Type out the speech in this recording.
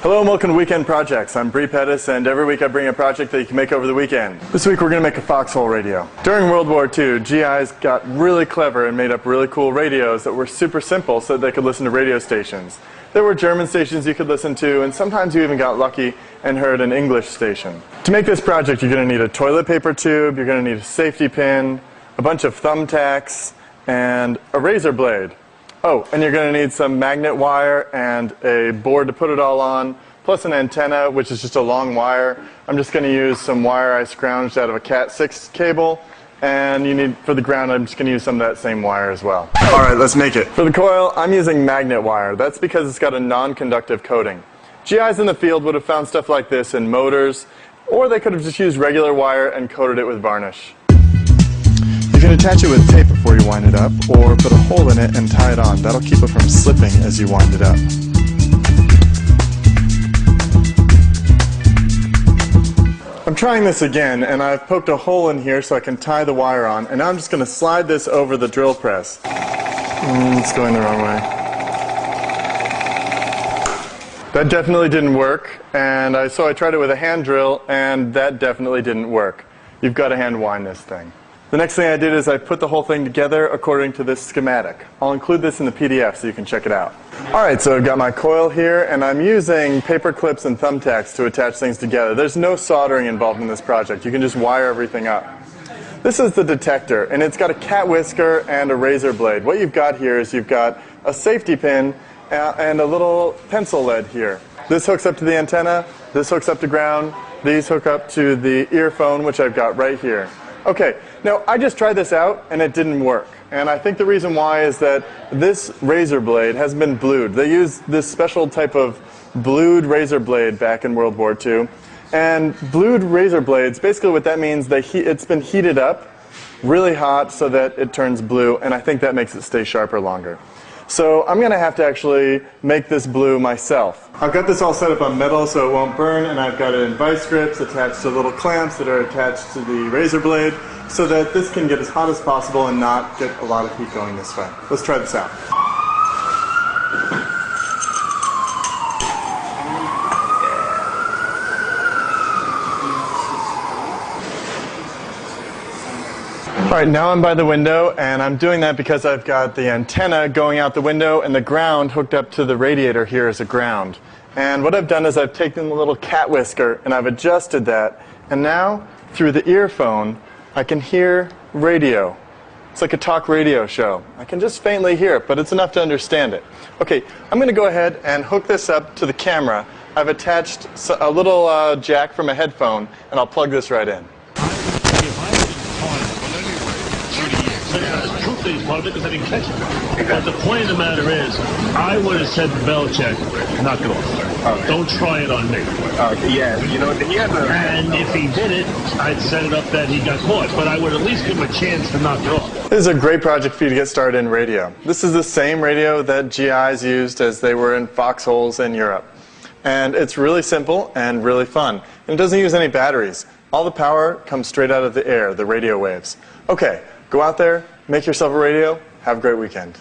Hello and welcome to Weekend Projects. I'm Bree Pettis, and every week I bring a project that you can make over the weekend. This week we're going to make a foxhole radio. During World War II, GIs got really clever and made up really cool radios that were super simple so that they could listen to radio stations. There were German stations you could listen to, and sometimes you even got lucky and heard an English station. To make this project, you're going to need a toilet paper tube, you're going to need a safety pin, a bunch of thumbtacks, and a razor blade. Oh, and you're going to need some magnet wire and a board to put it all on, plus an antenna, which is just a long wire. I'm just going to use some wire I scrounged out of a Cat 6 cable, and you need, for the ground, I'm just going to use some of that same wire as well. Alright, let's make it. For the coil, I'm using magnet wire. That's because it's got a non-conductive coating. GIs in the field would have found stuff like this in motors, or they could have just used regular wire and coated it with varnish. You can attach it with tape before you wind it up, or put a hole in it and tie it on. That'll keep it from slipping as you wind it up. I'm trying this again, and I've poked a hole in here so I can tie the wire on, and now I'm just going to slide this over the drill press. It's going the wrong way. That definitely didn't work, and so I tried it with a hand drill, and that definitely didn't work. You've got to hand wind this thing. The next thing I did is I put the whole thing together according to this schematic. I'll include this in the PDF so you can check it out. Alright, so I've got my coil here, and I'm using paper clips and thumbtacks to attach things together. There's no soldering involved in this project. You can just wire everything up. This is the detector, and it's got a cat whisker and a razor blade. What you've got here is you've got a safety pin and a little pencil lead here. This hooks up to the antenna, this hooks up to ground, these hook up to the earphone, which I've got right here. Okay, now I just tried this out and it didn't work. And I think the reason why is that this razor blade has been blued. They used this special type of blued razor blade back in World War II. And blued razor blades, basically what that means, it's been heated up really hot so that it turns blue, and I think that makes it stay sharper longer. So I'm going to have to actually make this blue myself. I've got this all set up on metal so it won't burn, and I've got it in vice grips attached to little clamps that are attached to the razor blade so that this can get as hot as possible and not get a lot of heat going this way. Let's try this out. Alright, now I'm by the window, and I'm doing that because I've got the antenna going out the window and the ground hooked up to the radiator here as a ground. And what I've done is I've taken the little cat whisker and I've adjusted that, and now through the earphone I can hear radio. It's like a talk radio show. I can just faintly hear it, but it's enough to understand it. Okay, I'm going to go ahead and hook this up to the camera. I've attached a little jack from a headphone, and I'll plug this right in. Because I didn't catch it. But the point of the matter is, I would have said to Belichick, knock it off. Okay. Don't try it on me. Yeah, you know, he has a... And if he did it, I'd set it up that he got caught. But I would at least give him a chance to knock it off. This is a great project for you to get started in radio. This is the same radio that GIs used as they were in foxholes in Europe. And it's really simple and really fun. And it doesn't use any batteries. All the power comes straight out of the air, the radio waves. Okay, go out there, make yourself a radio, have a great weekend.